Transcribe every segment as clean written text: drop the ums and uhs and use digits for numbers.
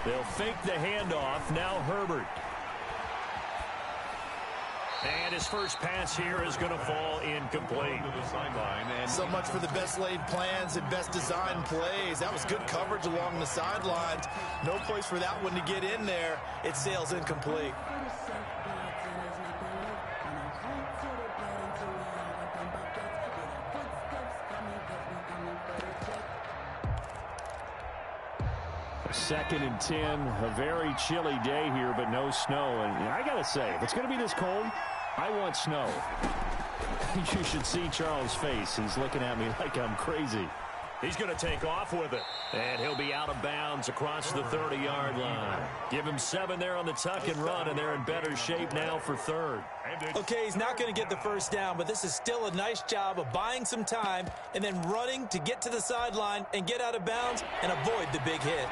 They'll fake the handoff. Now Herbert. And his first pass here is going to fall incomplete. So much for the best laid plans and best designed plays. That was good coverage along the sidelines. No place for that one to get in there. It sails incomplete. Second and 10, a very chilly day here, but no snow. And I got to say, if it's going to be this cold, I want snow. You should see Charles' face. He's looking at me like I'm crazy. He's going to take off with it. And he'll be out of bounds across the 30-yard line. Give him 7 there on the tuck and run, and they're in better shape now for third. Okay, he's not going to get the first down, but this is still a nice job of buying some time and then running to get to the sideline and get out of bounds and avoid the big hit.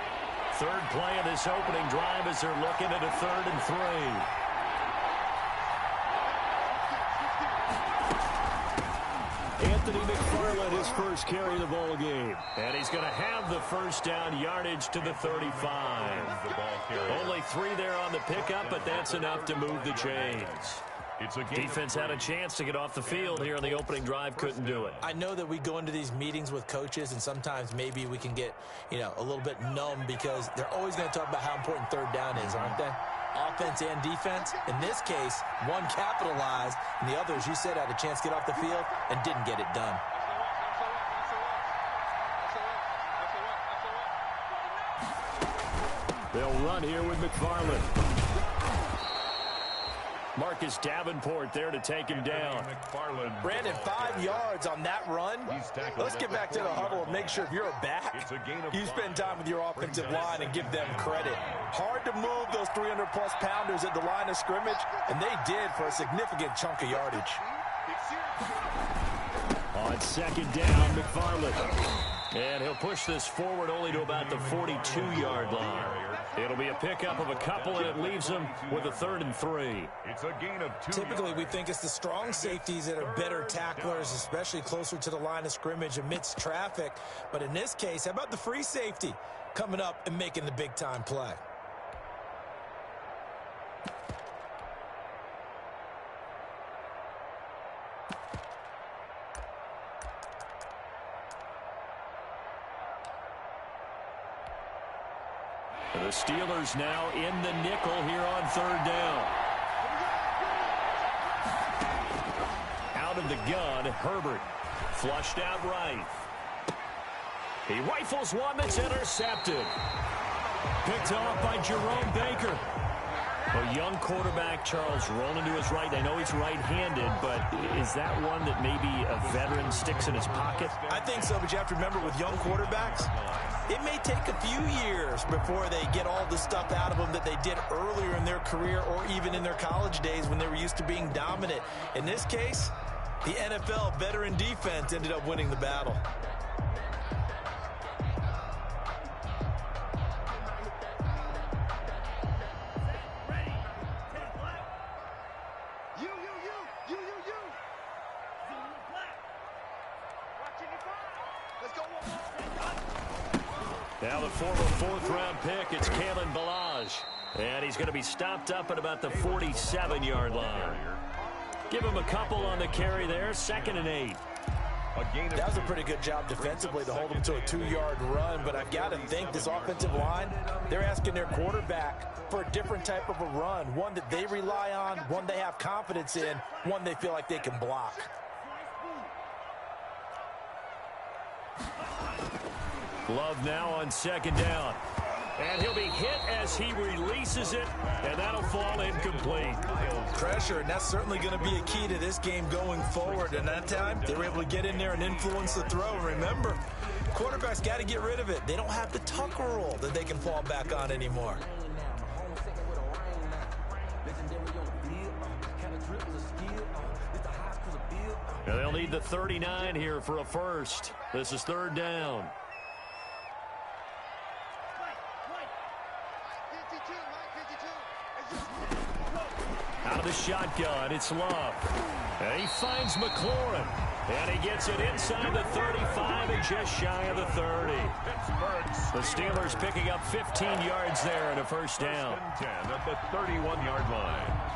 Third play of this opening drive as they're looking at a 3rd and 3. Anthony McFarland, his first carry of the ball game. And he's going to have the first down, yardage to the 35. Only 3 there on the pickup, but that's enough to move the chains. Defense had a chance to get off the field here in the opening drive, couldn't do it. I know that we go into these meetings with coaches, and sometimes maybe we can get, a little bit numb because they're always going to talk about how important third down is, aren't they? Offense and defense. In this case, one capitalized, and the other, as you said, had a chance to get off the field and didn't get it done. They'll run here with McFarland. Marcus Davenport there to take him down. Brandon, 5 yards on that run. Let's get back to the huddle and make sure if you're a back, you spend time with your offensive line and give them credit. Hard to move those 300-plus pounders at the line of scrimmage, and they did for a significant chunk of yardage. On second down, McFarland. And he'll push this forward only to about the 42-yard line. It'll be a pickup of a couple, and it leaves him with a 3rd and 3. It's a gain of 2. Typically, we think it's the strong safeties that are better tacklers, especially closer to the line of scrimmage amidst traffic. But in this case, how about the free safety coming up and making the big-time play? The Steelers now in the nickel here on 3rd down. Out of the gun, Herbert. Flushed out right. He rifles one that's intercepted. Picked off by Jerome Baker. A young quarterback, Charles, rolling to his right. I know he's right-handed, but is that one that maybe a veteran sticks in his pocket? I think so, but you have to remember with young quarterbacks, it may take a few years before they get all the stuff out of them that they did earlier in their career or even in their college days when they were used to being dominant. In this case, the NFL veteran defense ended up winning the battle. Now the former 4th-round pick, it's Kalen Ballage. And he's going to be stopped up at about the 47-yard line. Give him a couple on the carry there, 2nd and 8. That was a pretty good job defensively to hold him to a 2-yard run, but I've got to think this offensive line, they're asking their quarterback for a different type of a run, one that they rely on, one they have confidence in, one they feel like they can block. Love now on 2nd down. And he'll be hit as he releases it, and that'll fall incomplete. Pressure, and that's certainly going to be a key to this game going forward. And that time, they were able to get in there and influence the throw. And remember, quarterbacks got to get rid of it. They don't have the tuck rule that they can fall back on anymore. Now they'll need the 39 here for a first. This is 3rd down. the shotgun. It's Love. And he finds McLaurin. And he gets it inside the 35 and just shy of the 30. The Steelers picking up 15 yards there and a first down. 10 at the 31-yard line.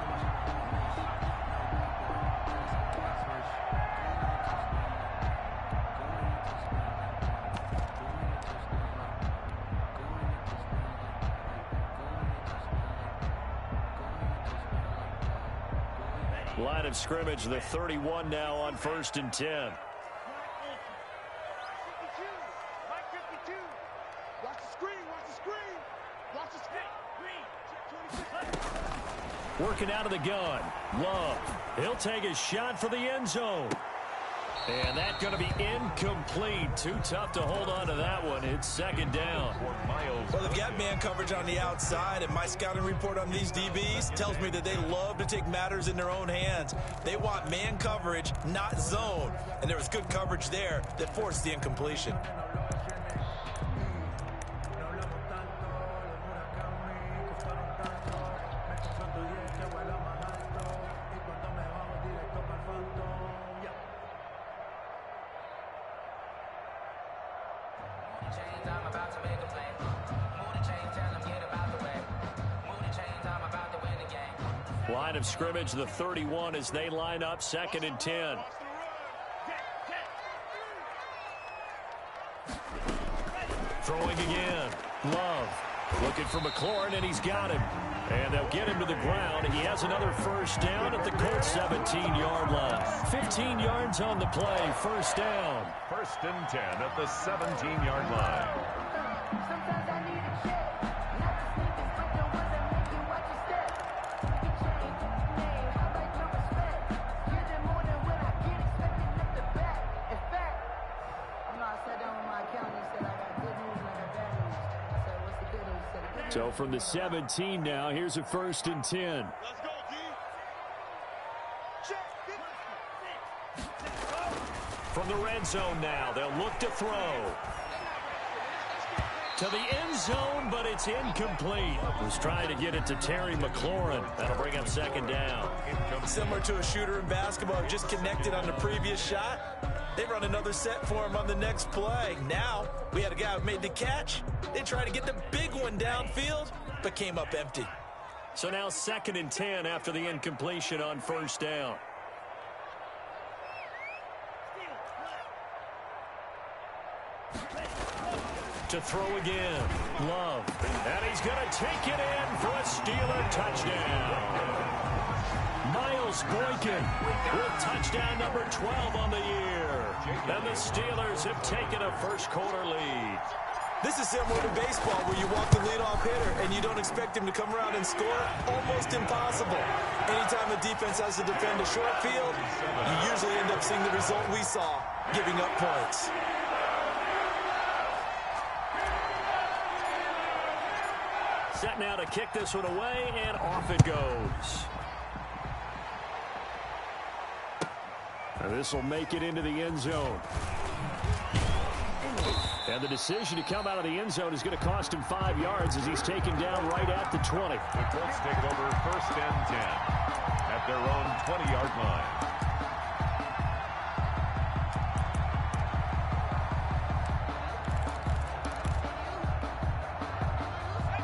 Line of scrimmage, the 31 now on 1st and 10. Working out of the gun. Love. He'll take a shot for the end zone. And that's going to be incomplete. Too tough to hold on to that one. It's second down. Well, they've got man coverage on the outside, and my scouting report on these DBs tells me that they love to take matters in their own hands. They want man coverage, not zone. And there was good coverage there that forced the incompletion. Line of scrimmage, the 31 as they line up 2nd and 10. Throwing again. Love. Looking for McLaurin, and he's got him. And they'll get him to the ground. He has another first down at the Colts 17-yard line. 15 yards on the play. First down. 1st and 10 at the 17-yard line. So from the 17 now, here's a 1st and 10. Let's go, D. From the red zone now, they'll look to throw. To the end zone, but it's incomplete. Was trying to get it to Terry McLaurin. That'll bring up 2nd down. Similar to a shooter in basketball, just connected on the previous shot. They run another set for him on the next play. Now, we had a guy who made the catch. They tried to get the big one downfield, but came up empty. So now 2nd and 10 after the incompletion on 1st down. To throw again. Love. And he's going to take it in for a Steeler touchdown. Miles Boykin with touchdown number 12 on the year. And the Steelers have taken a first-quarter lead. This is similar to baseball where you walk the leadoff hitter and you don't expect him to come around and score. Almost impossible. Anytime a defense has to defend a short field, you usually end up seeing the result we saw, giving up points. Set now to kick this one away, and off it goes. And this will make it into the end zone. And the decision to come out of the end zone is going to cost him 5 yards as he's taken down right at the 20. The Colts take it over 1st and 10 at their own 20-yard line.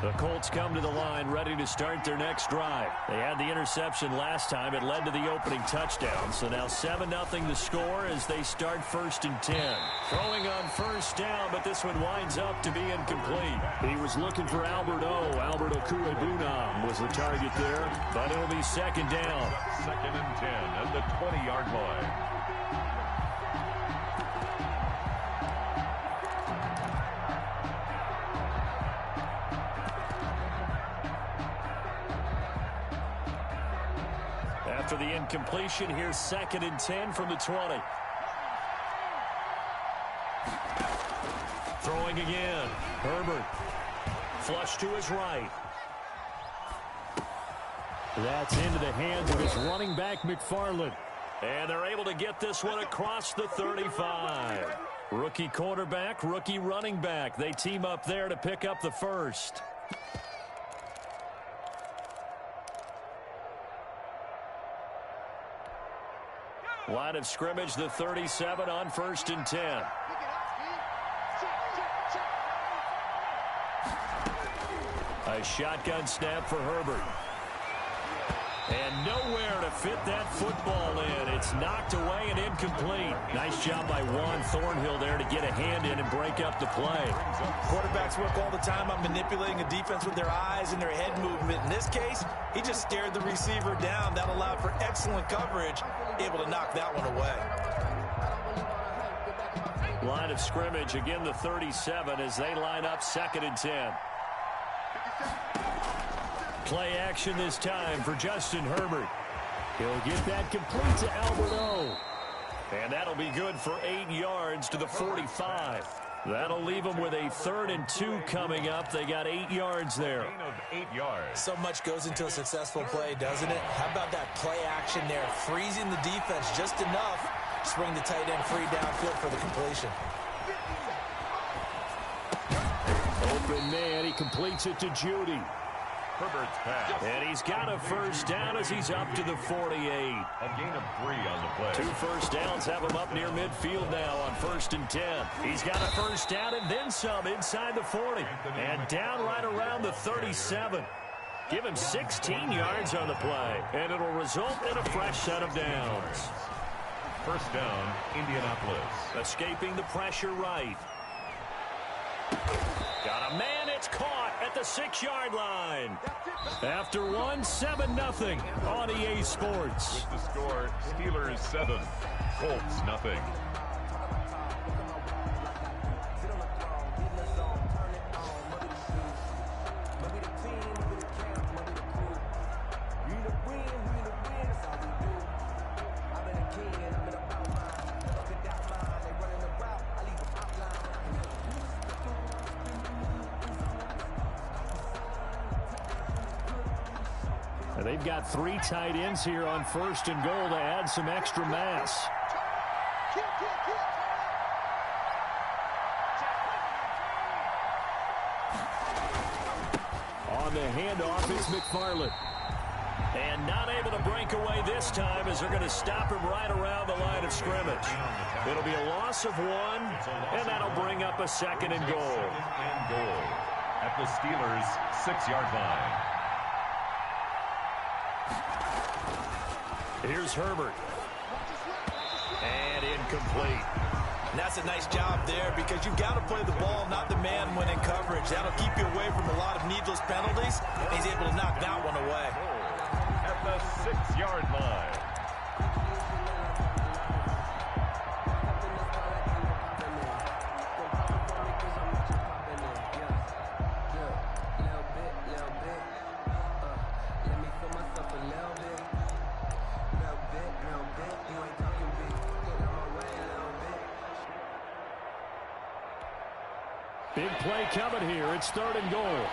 The Colts come to the line ready to start their next drive. They had the interception last time. It led to the opening touchdown. So now 7-0 the score as they start 1st and 10. Throwing on 1st down, but this one winds up to be incomplete. He was looking for Albert Okuebunam was the target there, but it'll be 2nd down. 2nd and 10 at the 20-yard line. After the incompletion, here's 2nd and 10 from the 20. Throwing again. Herbert. Flush to his right. That's into the hands of his running back, McFarland. And they're able to get this one across the 35. Rookie quarterback, rookie running back. They team up there to pick up the first. Line of scrimmage, the 37 on 1st and 10. A shotgun snap for Herbert. And nowhere to fit that football in. It's knocked away and incomplete. Nice job by Juan Thornhill there to get a hand in and break up the play. Quarterbacks work all the time on manipulating a defense with their eyes and their head movement. In this case, he just stared the receiver down. That allowed for excellent coverage, able to knock that one away. Line of scrimmage, again the 37 as they line up 2nd and 10. Play action this time for Justin Herbert. He'll get that complete to Albert O. And that'll be good for 8 yards to the 45. That'll leave them with a 3rd and 2 coming up. They got 8 yards there. Gain of 8 yards. So much goes into a successful play, doesn't it? How about that play action there? Freezing the defense just enough. Swing the tight end free downfield for the completion. Open man, he completes it to Judy. Herbert's pass. And he's got a 1st down as he's up to the 48. A gain of 3 on the play. 2 first downs have him up near midfield now on 1st and 10. He's got a 1st down and then some inside the 40. And down right around the 37. Give him 16 yards on the play. And it'll result in a fresh set of downs. 1st down, Indianapolis. Escaping the pressure right. Got a man, it's caught at the 6-yard line. After one, 7-0 on EA Sports. With the score, Steelers 7, Colts nothing. They've got 3 tight ends here on 1st and goal to add some extra mass. On the handoff, it's McFarland. And not able to break away this time as they're going to stop him right around the line of scrimmage. It'll be a loss of 1, and that'll bring up a 2nd and goal. And goal at the Steelers' 6-yard line. Here's Herbert. And incomplete. And that's a nice job there because you've got to play the ball, not the man when in coverage. That'll keep you away from a lot of needless penalties. And he's able to knock that one away. At the 6-yard line. Big play coming here. It's 3rd and goal.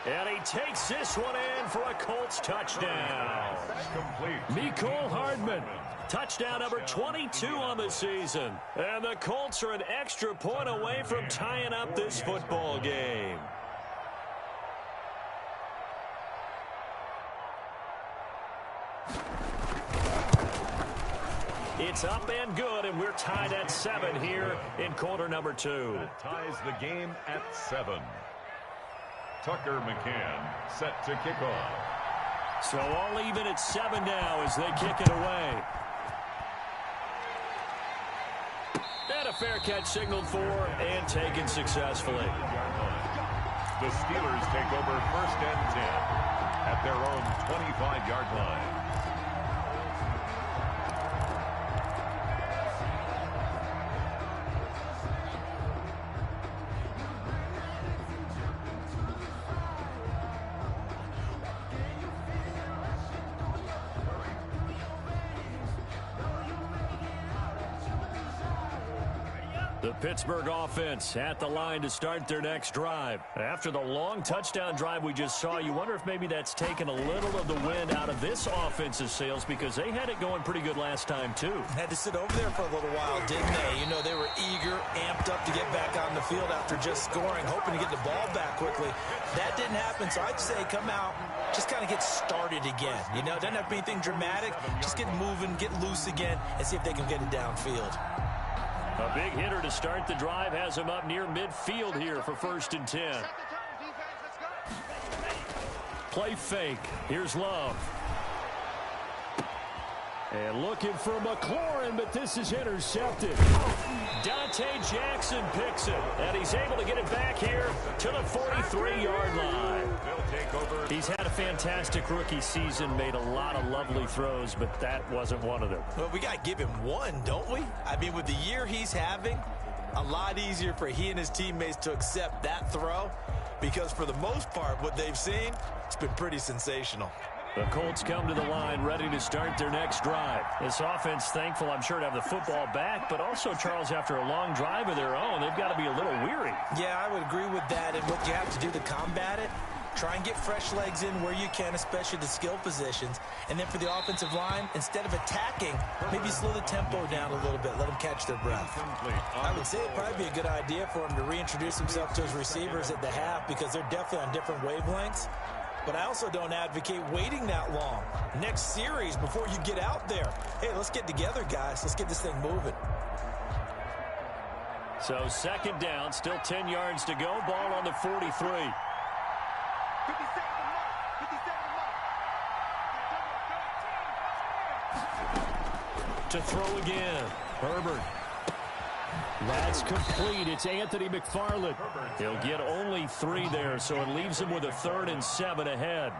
And he takes this one in for a Colts touchdown. Complete. Mecole Hardman. Touchdown number 22 on the season. And the Colts are an extra point away from tying up this football game. It's up and good, and we're tied at 7 here in quarter number 2. That ties the game at 7. Tucker McCann set to kick off. So all even at 7 now as they kick it away. And a fair catch signaled for and taken successfully. The Steelers take over 1st and 10 at their own 25-yard line. The Pittsburgh offense at the line to start their next drive. After the long touchdown drive we just saw, you wonder if maybe that's taken a little of the wind out of this offense's sails because they had it going pretty good last time too. Had to sit over there for a little while, didn't they? You know, they were eager, amped up to get back on the field after just scoring, hoping to get the ball back quickly. That didn't happen, so I'd say come out, just kind of get started again. You know, doesn't have to be anything dramatic. Just get moving, get loose again, and see if they can get it downfield. A big hitter to start the drive has him up near midfield here for 1st and 10. Play fake. Here's Love. And looking for McLaurin, but this is intercepted. Dante Jackson picks it, and he's able to get it back here to the 43-yard line. He's had a fantastic rookie season, made a lot of lovely throws, but that wasn't one of them. Well, we got to give him one, don't we? I mean, with the year he's having, a lot easier for he and his teammates to accept that throw because for the most part, what they've seen, it's been pretty sensational. The Colts come to the line ready to start their next drive. This offense thankful, I'm sure, to have the football back, but also, Charles, after a long drive of their own, they've got to be a little weary. Yeah, I would agree with that, and what you have to do to combat it, try and get fresh legs in where you can, especially the skill positions. And then for the offensive line, instead of attacking, maybe slow the tempo down a little bit, let them catch their breath. I would say it'd probably be a good idea for him to reintroduce himself to his receivers at the half because they're definitely on different wavelengths. But I also don't advocate waiting that long. Next series, before you get out there, hey, let's get together, guys. Let's get this thing moving. So 2nd down, still 10 yards to go. Ball on the 43. To throw again. Herbert. That's complete. It's Anthony McFarland. He'll get only 3 there, so it leaves him with a 3rd and 7 ahead.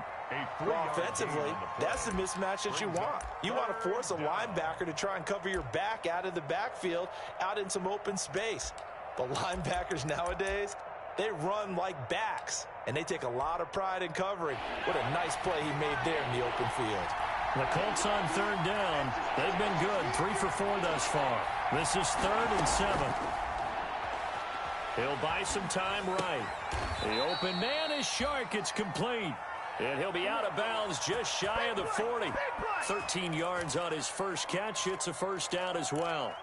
Well, offensively, that's the mismatch that you want. You want to force a linebacker to try and cover your back out of the backfield, out in some open space. But linebackers nowadays, they run like backs, and they take a lot of pride in covering. What a nice play he made there in the open field. The Colts on 3rd down. They've been good, 3 for 4 thus far. This is 3rd and 7. He'll buy some time right. The open man is Shark. It's complete. And he'll be out of bounds just shy of the 40. 13 yards on his first catch. It's a 1st down as well.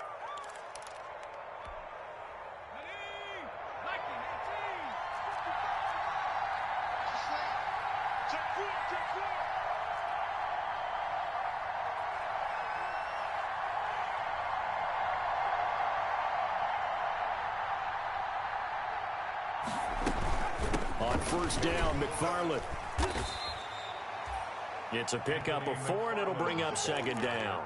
On 1st down, McFarland. It's a pickup of 4, and it'll bring up 2nd down.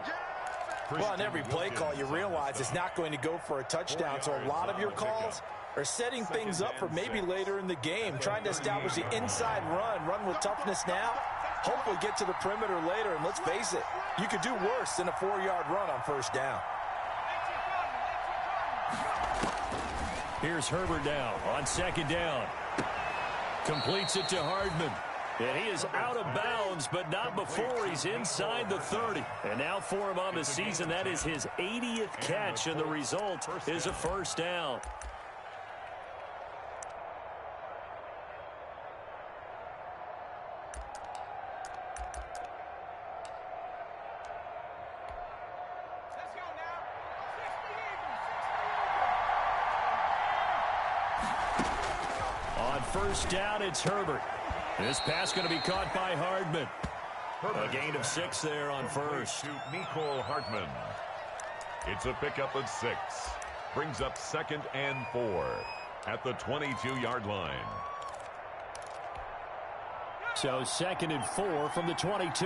Well, on every play call, you realize it's not going to go for a touchdown, so a lot of your calls are setting things up for maybe later in the game, trying to establish the inside run with toughness now, hopefully get to the perimeter later, and let's face it, you could do worse than a 4-yard run on 1st down. Here's Herbert now on 2nd down. Completes it to Hardman. And he is out of bounds, but not before he's inside the 30. And now for him on the season, that is his 80th catch, and the result is a 1st down. On 1st down, it's Herbert. This pass going to be caught by Hardman. A gain of 6 there on 1st. To Mecole Hardman. It's a pickup of 6. Brings up 2nd and 4 at the 22-yard line. So 2nd and 4 from the 22.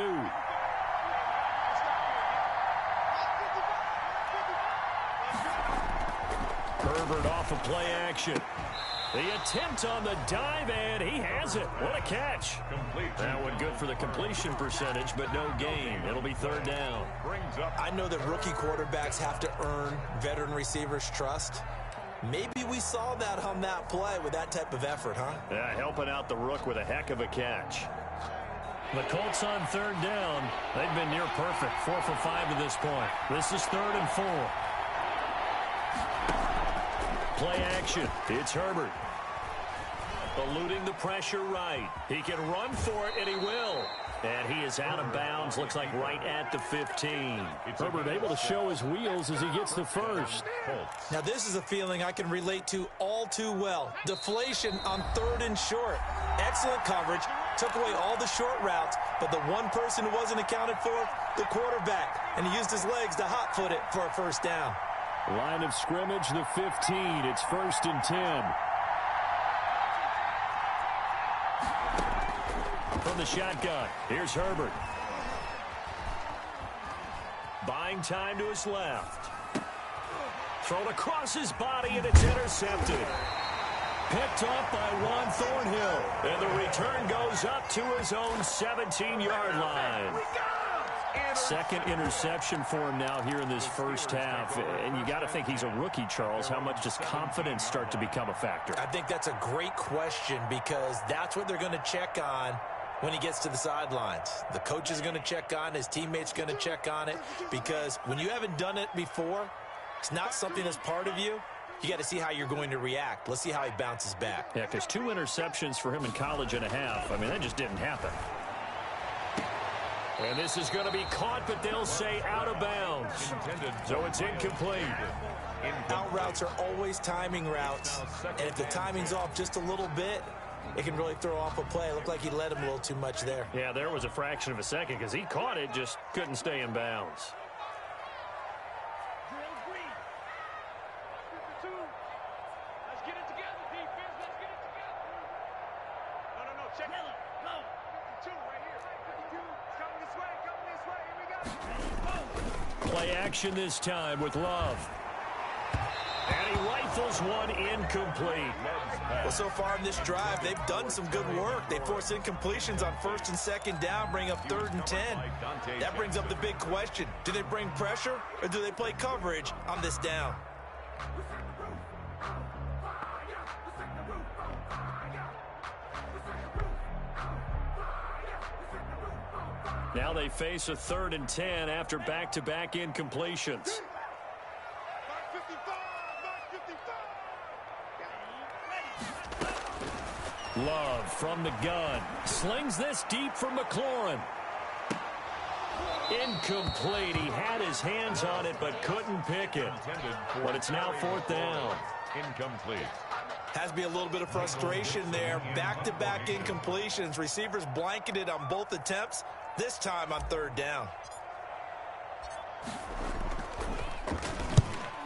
Herbert off of play action. The attempt on the dive, and he has it. What a catch. That one good for the completion percentage, but no gain. It'll be 3rd down. I know that rookie quarterbacks have to earn veteran receivers' trust. Maybe we saw that on that play with that type of effort, huh? Yeah, helping out the rook with a heck of a catch. The Colts on 3rd down. They've been near perfect, 4 for 5 to this point. This is 3rd and 4. Play action. It's Herbert. Eluding the pressure right. He can run for it, and he will. And he is out of bounds, looks like right at the 15. Herbert able to show his wheels as he gets the first. Now, this is a feeling I can relate to all too well. Deflation on 3rd and short. Excellent coverage. Took away all the short routes, but the one person who wasn't accounted for, the quarterback. And he used his legs to hot-foot it for a first down. Line of scrimmage, the 15. It's 1st and 10. From the shotgun, here's Herbert. Buying time to his left. Thrown across his body, and it's intercepted. Picked off by Juan Thornhill. And the return goes up to his own 17-yard line. Second interception for him now here in this first half. And you got to think he's a rookie, Charles. How much does confidence start to become a factor? I think that's a great question because that's what they're going to check on when he gets to the sidelines. The coach is going to check on it. His teammates going to check on it because when you haven't done it before, it's not something that's part of you. You got to see how you're going to react. Let's see how he bounces back. Yeah, because 2 interceptions for him in college and a half. I mean, that just didn't happen. And this is going to be caught, but they'll say out of bounds. So it's incomplete. Out routes are always timing routes. And if the timing's off just a little bit, it can really throw off a play. It looked like he led him a little too much there. Yeah, there was a fraction of a second because he caught it, just couldn't stay in bounds. Play action this time with Love. And he rifles one incomplete. Well, so far in this drive, they've done some good work. They force incompletions on 1st and 2nd down, bring up 3rd and 10. That brings up the big question. Do they bring pressure or do they play coverage on this down? Now they face a 3rd and 10 after back-to-back incompletions. Love from the gun. Slings this deep for McLaurin. Incomplete. He had his hands on it but couldn't pick it. But it's now 4th down. Incomplete. Has to be a little bit of frustration there. Back-to-back incompletions. Receivers blanketed on both attempts. This time on 3rd down.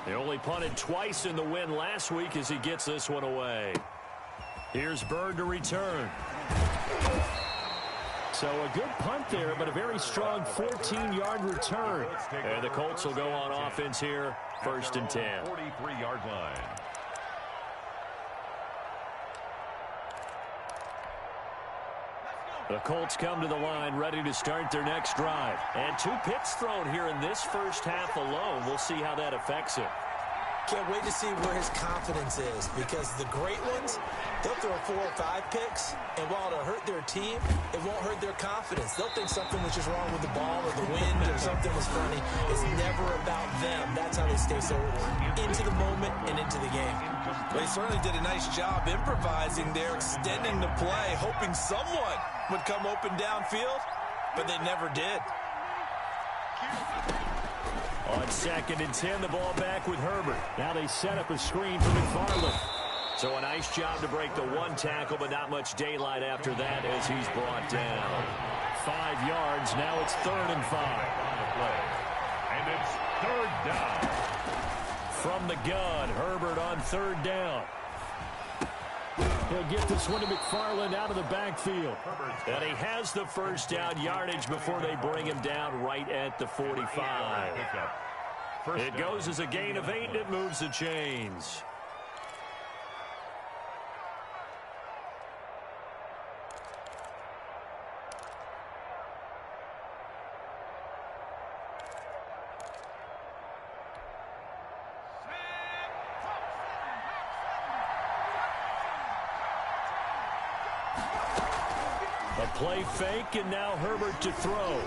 They only punted twice in the win last week as he gets this one away. Here's Bird to return. So a good punt there, but a very strong 14-yard return. And the Colts will go on offense here, 1st and 10. 43-yard line. The Colts come to the line ready to start their next drive. And 2 picks thrown here in this first half alone. We'll see how that affects him. Can't wait to see where his confidence is because the great ones, they'll throw 4 or 5 picks, and while it'll hurt their team, it won't hurt their confidence. They'll think something was just wrong with the ball or the wind or something was funny. It's never about them. That's how they stay so into the moment and into the game. They certainly did a nice job improvising there, extending the play, hoping someone would come open downfield, but they never did. On 2nd and 10, the ball back with Herbert. Now they set up a screen for McFarland. So a nice job to break the 1 tackle, but not much daylight after that as he's brought down. 5 yards. Now it's 3rd and 5. And it's 3rd down. From the gun, Herbert on 3rd down. He'll get this one to McFarland out of the backfield. And he has the first down yardage before they bring him down right at the 45. It goes as a gain of 8, and it moves the chains. A play fake, and now Herbert to throw.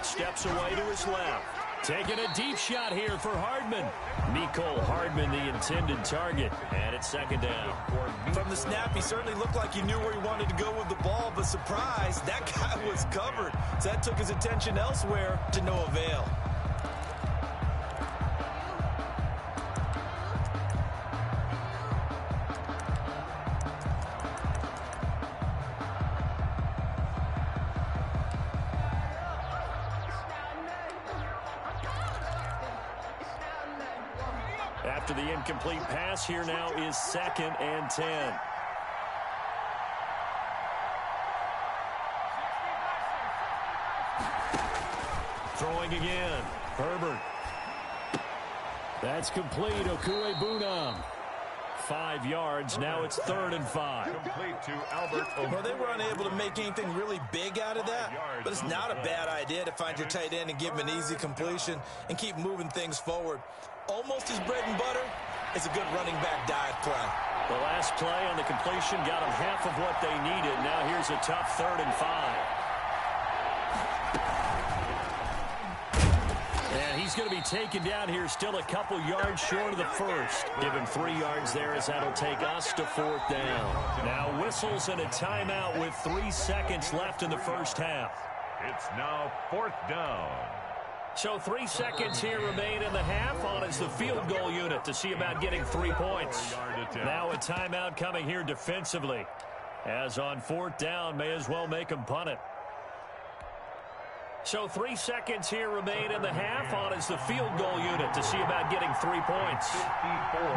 Steps away to his left. Taking a deep shot here for Hardman. Mecole Hardman, the intended target. And it's second down. From the snap, he certainly looked like he knew where he wanted to go with the ball, but surprise, that guy was covered. So that took his attention elsewhere to no avail. After the incomplete pass, here now is 2nd and 10. Throwing again. Herbert. That's complete. Okuegbunam. 5 yards. Now it's 3rd and 5. Complete to Albert. Well, they were unable to make anything really big out of that, but it's not a bad idea to find your tight end and give him an easy completion and keep moving things forward. Almost his bread and butter is a good running back dive play. The last play on the completion got them half of what they needed. Now here's a tough 3rd and 5. And he's going to be taken down here, still a couple yards short of the first. Give him 3 yards there as that'll take us to 4th down. Now whistles and a timeout with 3 seconds left in the first half. It's now 4th down. So 3 seconds here remain in the half. On is the field goal unit to see about getting 3 points. Now a timeout coming here defensively. As on 4th down, may as well make him punt it. So 3 seconds here remain in the half. On is the field goal unit to see about getting 3 points.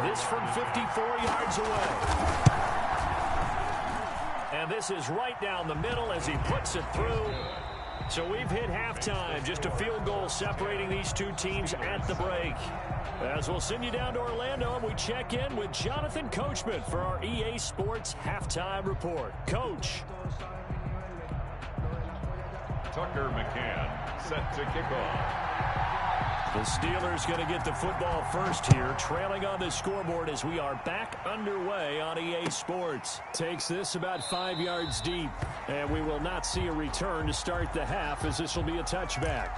This from 54 yards away. And this is right down the middle as he puts it through. So we've hit halftime. Just a field goal separating these two teams at the break. As we'll send you down to Orlando, we check in with Jonathan Coachman for our EA Sports Halftime Report. Coach. Tucker McCann set to kick off. The Steelers going to get the football first here, trailing on the scoreboard as we are back underway on EA Sports. Takes this about 5 yards deep, and we will not see a return to start the half as this will be a touchback.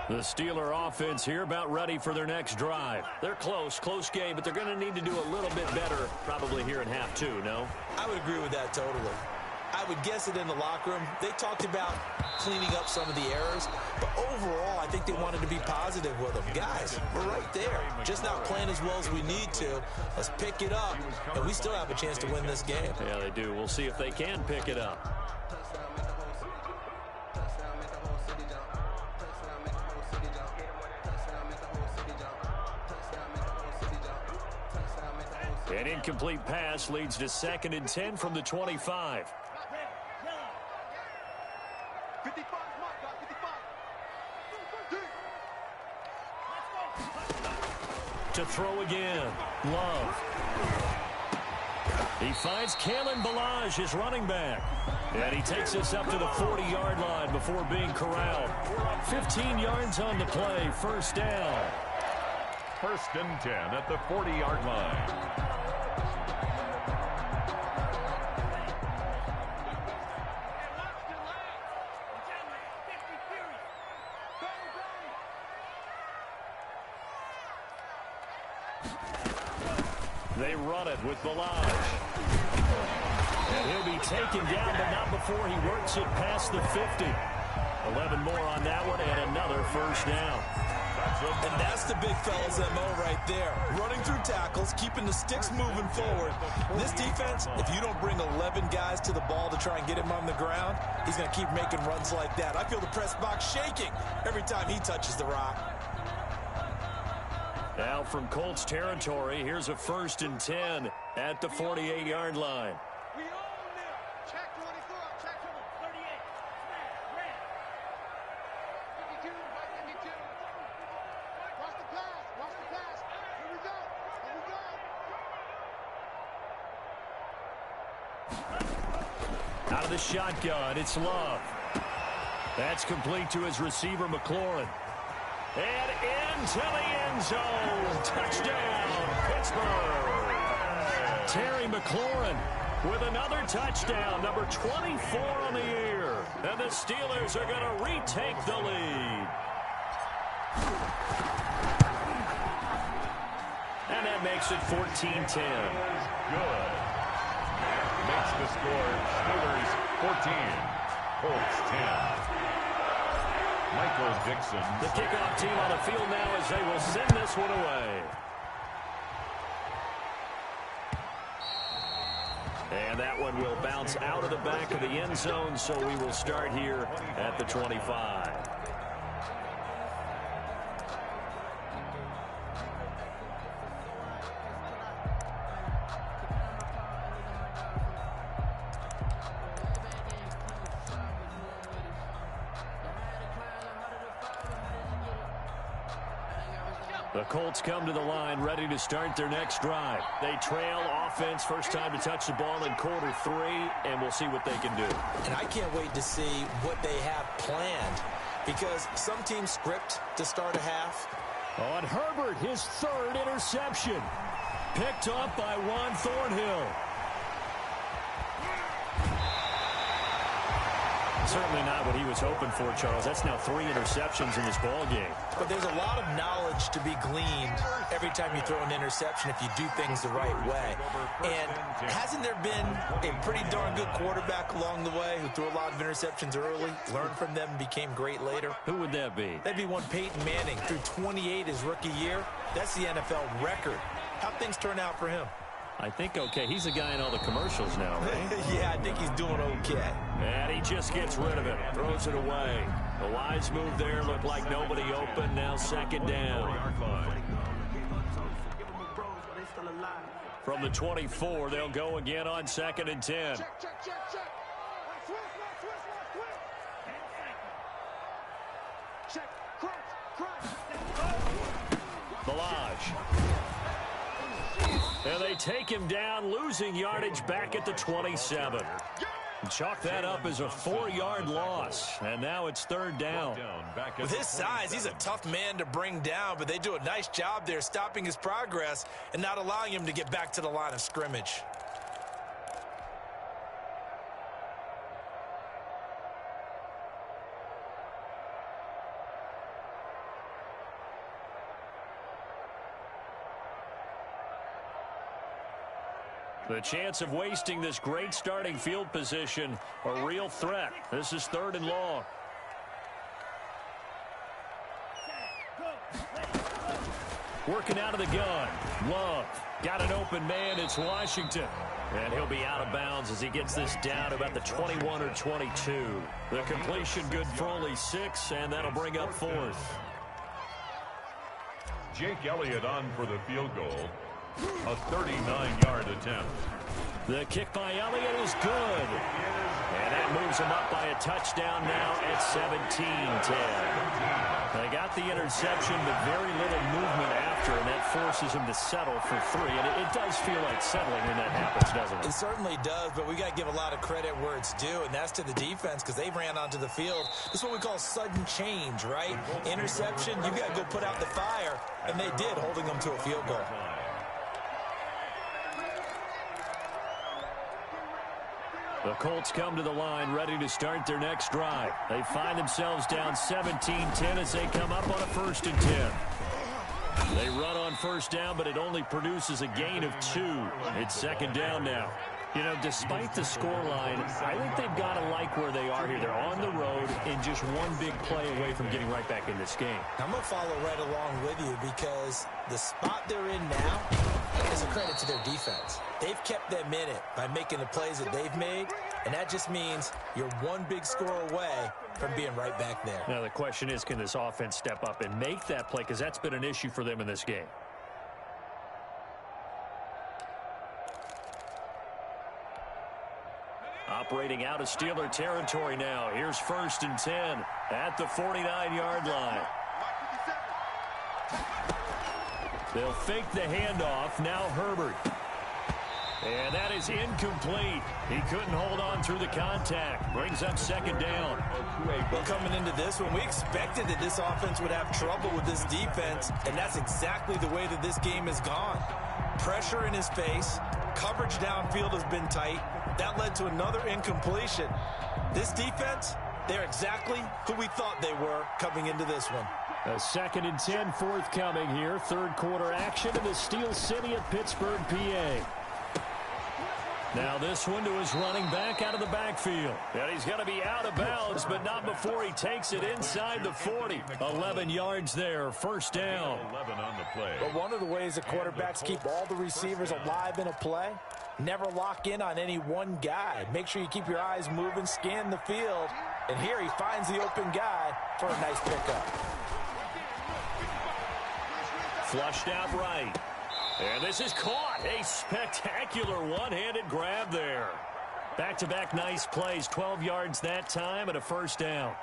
The Steeler offense here about ready for their next drive. They're close game, but they're going to need to do a little bit better probably here in half 2, no? I would agree with that totally. I would guess it in the locker room. They talked about cleaning up some of the errors, but overall, I think they wanted to be positive with them. Guys, we're right there. Just not playing as well as we need to. Let's pick it up, and we still have a chance to win this game. Yeah, they do. We'll see if they can pick it up. An incomplete pass leads to 2nd and 10 from the 25. To throw again. Love. He finds Kalen Ballage, his running back. And he takes us up to the 40-yard line before being corralled. 15 yards on the play. 1st down. 1st and 10 at the 40-yard line. They run it with Ballage. And he'll be taken down, but not before he works it past the 50. 11 more on that one, and another 1st down. And that's the big fella's MO right there. Running through tackles, keeping the sticks moving forward. This defense, if you don't bring 11 guys to the ball to try and get him on the ground, he's going to keep making runs like that. I feel the press box shaking every time he touches the rock. Now from Colts territory, here's a 1st and 10 at the 48-yard line. We own them. Check 24, check 38. Snap, red. 52, right 52. Watch the pass, watch the pass. Here we go, here we go. Out of the shotgun, it's Love. That's complete to his receiver, McLaurin. And into the end zone. Touchdown, Pittsburgh. Terry McLaurin with another touchdown, number 24 on the year. And the Steelers are going to retake the lead. And that makes it 14-10. Good. Makes the score Steelers 14, Colts 10. Michael Dixon. The kickoff team on the field now as they will send this one away. And that one will bounce out of the back of the end zone, so we will start here at the 25. The Colts come to the line ready to start their next drive. They trail offense, first time to touch the ball in quarter 3, and we'll see what they can do. And I can't wait to see what they have planned, because some teams script to start a half. On Herbert, his 3rd interception. Picked up by Juan Thornhill. Certainly not what he was hoping for, Charles. That's now 3 interceptions in this ball game. But there's a lot of knowledge to be gleaned every time you throw an interception if you do things the right way. And hasn't there been a pretty darn good quarterback along the way who threw a lot of interceptions early, learned from them, and became great later? Who would that be? That'd be one Peyton Manning, threw 28 his rookie year. That's the NFL record. How'd things turn out for him? I think okay. He's the guy in all the commercials now, right? Yeah, I think he's doing okay. And he just gets rid of it, throws it away. The wise move there, looked like nobody open. Now 2nd down. From the 24, they'll go again on 2nd and 10. Check. Check. Crunch. Balaj. And they take him down, losing yardage back at the 27. Chalk that up as a 4-yard loss. And now it's 3rd down. With his size, he's a tough man to bring down, but they do a nice job there stopping his progress and not allowing him to get back to the line of scrimmage. The chance of wasting this great starting field position, a real threat. This is 3rd and long. Working out of the gun. Love. Got an open man. It's Washington. And he'll be out of bounds as he gets this down about the 21 or 22. The completion good for only 6, and that'll bring up 4th. Jake Elliott on for the field goal. A 39-yard attempt. The kick by Elliott is good. And that moves him up by a touchdown now at 17-10. They got the interception, but very little movement after, and that forces him to settle for 3. And it does feel like settling when that happens, doesn't it? It certainly does, but we got to give a lot of credit where it's due, and that's to the defense because they ran onto the field. This is what we call sudden change, right? Interception, you got to go put out the fire, and they did, holding them to a field goal. The Colts come to the line ready to start their next drive. They find themselves down 17-10 as they come up on a 1st and 10. They run on 1st down, but it only produces a gain of 2. It's 2nd down now. You know, despite the scoreline, I think they've got to like where they are here. They're on the road and just one big play away from getting right back in this game. I'm going to follow right along with you because the spot they're in now is a credit to their defense. They've kept them in it by making the plays that they've made, and that just means you're one big score away from being right back there. Now, the question is, can this offense step up and make that play? Because that's been an issue for them in this game. Operating out of Steeler territory now. Here's 1st and 10 at the 49-yard line. They'll fake the handoff. Now Herbert. And that is incomplete. He couldn't hold on through the contact. Brings up second down. Well, coming into this one, we expected that this offense would have trouble with this defense, and that's exactly the way that this game has gone. Pressure in his face. Coverage downfield has been tight. That led to another incompletion. This defense, they're exactly who we thought they were coming into this one. A 2nd and 10 forthcoming here. Third quarter action in the Steel City of Pittsburgh, PA. Now this one to his running back out of the backfield. And he's going to be out of bounds, but not before he takes it inside the 40. 11 yards there, first down. 11 on the play. But one of the ways that quarterbacks keep all the receivers alive in a play, never lock in on any one guy. Make sure you keep your eyes moving, scan the field. And here he finds the open guy for a nice pickup. Flushed out right. And this is caught. A spectacular one-handed grab there. Back-to-back nice plays. 12 yards that time and a first down.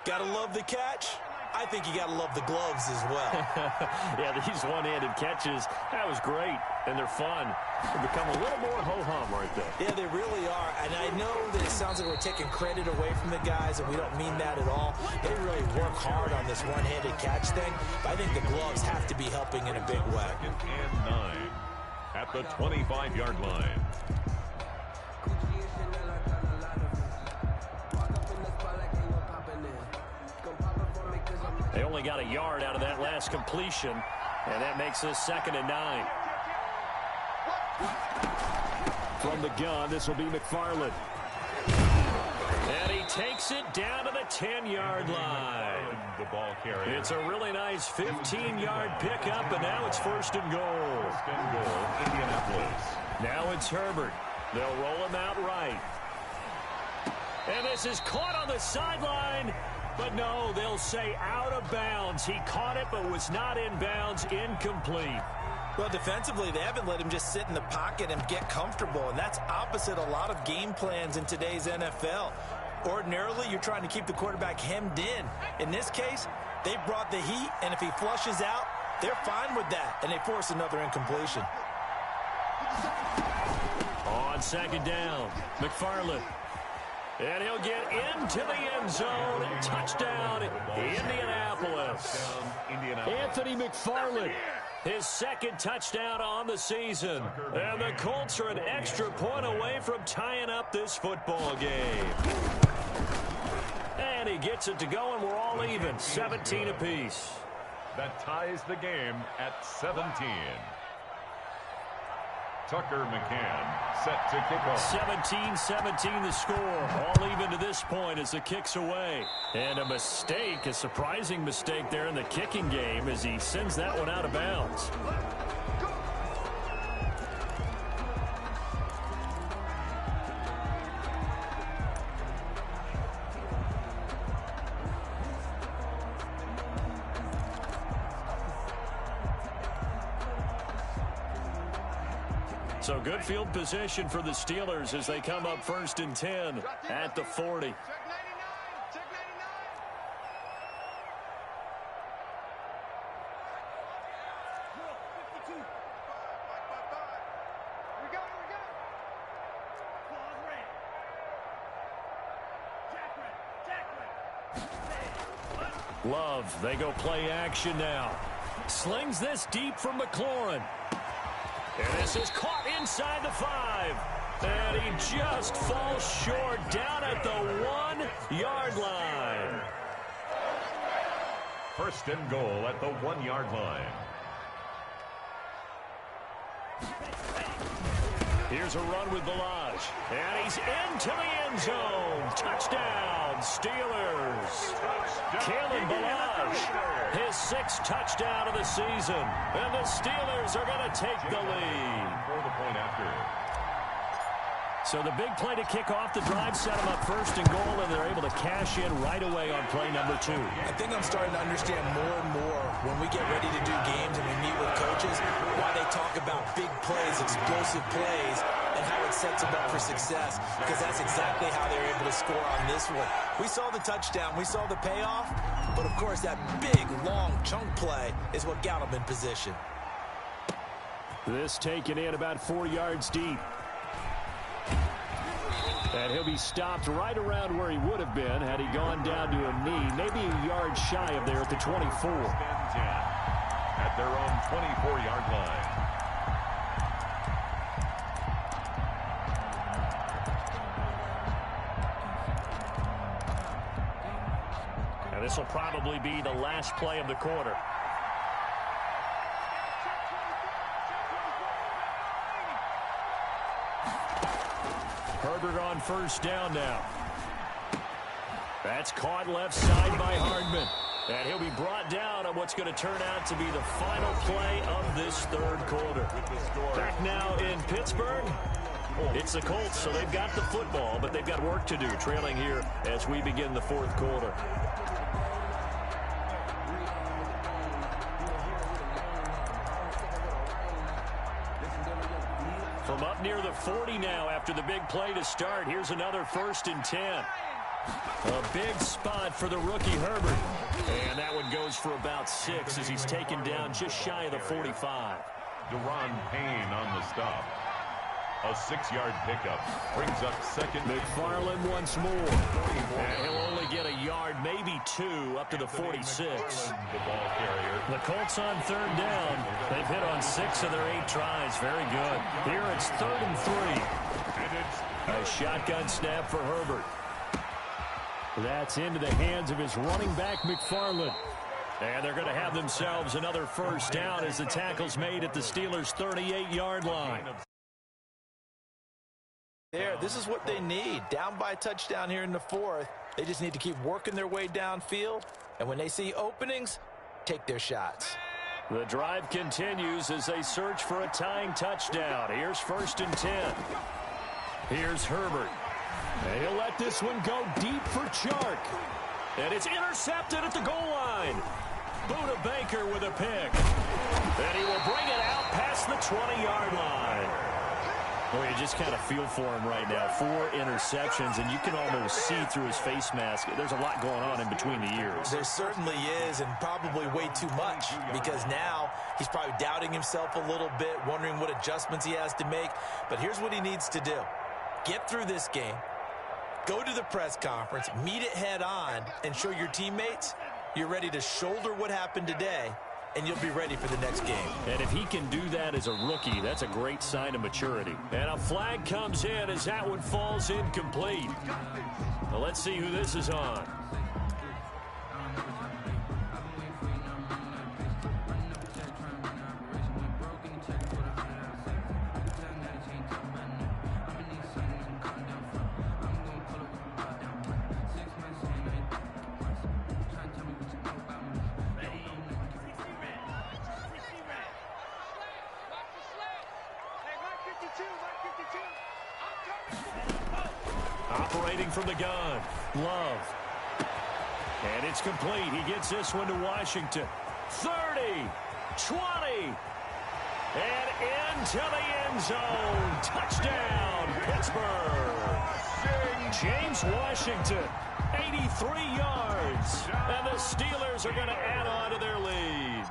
Gotta love the catch. I think you gotta love the gloves as well. Yeah, these one-handed catches, that was great. And they're fun. They become a little more ho-hum right there. Yeah, they really are. And I know that it sounds like we're taking credit away from the guys, and we don't mean that at all. They really work hard on this one-handed catch thing. But I think the gloves have to be helping in a big way. 2nd and 9 at the 25-yard line. They only got a yard out of that last completion, and that makes this 2nd and 9. From the gun, this will be McFarland. And he takes it down to the 10-yard line. The ball carrier. It's a really nice 15-yard pickup, and now it's 1st and goal. 1st and goal, Indianapolis. Now it's Herbert. They'll roll him out right. And this is caught on the sideline. But no, they'll say out of bounds. He caught it but was not in bounds. Incomplete. Well, defensively, they haven't let him just sit in the pocket and get comfortable, and that's opposite a lot of game plans in today's NFL. Ordinarily, you're trying to keep the quarterback hemmed in. In this case, they brought the heat, and if he flushes out, they're fine with that, and they force another incompletion. On 2nd down, McFarland. And he'll get into the end zone. Touchdown, Indianapolis. Anthony McFarland. His 2nd touchdown on the season. And the Colts are an extra point away from tying up this football game. And he gets it to go, and we're all even. 17 apiece. That ties the game at 17. Tucker McCann set to kick off. 17-17 the score. All even to this point as the kick's away. And a mistake, a surprising mistake there in the kicking game as he sends that one out of bounds. So good field position for the Steelers as they come up 1st and 10 at the 40. Check 99. Check 99. Drill 52. Here we go. Here we go. Claws red. Jack red. Jack red. Love, they go play action now. Slings this deep from McLaurin. And this is caught inside the 5. And he just falls short down at the 1-yard line. 1st and goal at the 1-yard line. Here's a run with Balaj. And he's into the end zone. Touchdown, Steelers. Kalen Balaj, his 6th touchdown of the season. And the Steelers are going to take the lead. For the point after. So the big play to kick off the drive set them up 1st and goal, and they're able to cash in right away on play number 2. I think I'm starting to understand more and more when we get ready to do games and we meet with coaches why they talk about big plays, explosive plays, and how it sets them up for success, because that's exactly how they're able to score on this one. We saw the touchdown, we saw the payoff, but of course that big, long chunk play is what got them in position. This taken in about 4 yards deep. And he'll be stopped right around where he would have been had he gone down to a knee, maybe a yard shy of there at the 24. At their own 24-yard line. And this will probably be the last play of the quarter. Herbert on first down now. That's caught left side by Hardman. And he'll be brought down on what's going to turn out to be the final play of this third quarter. Back now in Pittsburgh, it's the Colts, so they've got the football, but they've got work to do, trailing here as we begin the fourth quarter. From up near the 40 now after the big play to start, here's another 1st and 10. A big spot for the rookie Herbert. And that one goes for about 6 as he's taken down just shy of the 45. Deron Payne on the stop. A 6-yard pickup brings up second. McFarland once more. And he'll only get a yard, maybe 2, up to the 46. The ball carrier. The Colts on 3rd down. They've hit on 6 of their 8 tries. Very good. Here it's 3rd and 3. And it's A shotgun snap for Herbert. That's into the hands of his running back, McFarland. And they're going to have themselves another 1st down as the tackle's made at the Steelers' 38-yard line. There, this is what they need. Down by a touchdown here in the 4th. They just need to keep working their way downfield. And when they see openings, take their shots. The drive continues as they search for a tying touchdown. Here's 1st and 10. Here's Herbert. And he'll let this one go deep for Chark. And it's intercepted at the goal line. Buda Baker with a pick. And he will bring it out past the 20-yard line. Well, you just kind of feel for him right now. 4 interceptions, and you can almost see through his face mask. There's a lot going on in between the ears. There certainly is, and probably way too much, because now he's probably doubting himself a little bit, wondering what adjustments he has to make. But here's what he needs to do. Get through this game, go to the press conference, meet it head on, and show your teammates you're ready to shoulder what happened today, and you'll be ready for the next game. And if he can do that as a rookie, that's a great sign of maturity. And a flag comes in as that one falls incomplete. Well, let's see who this is on. Operating from the gun, Love. And it's complete. He gets this one to Washington. 30, 20, and into the end zone. Touchdown, Pittsburgh. James Washington, 83 yards. And the Steelers are going to add on to their lead.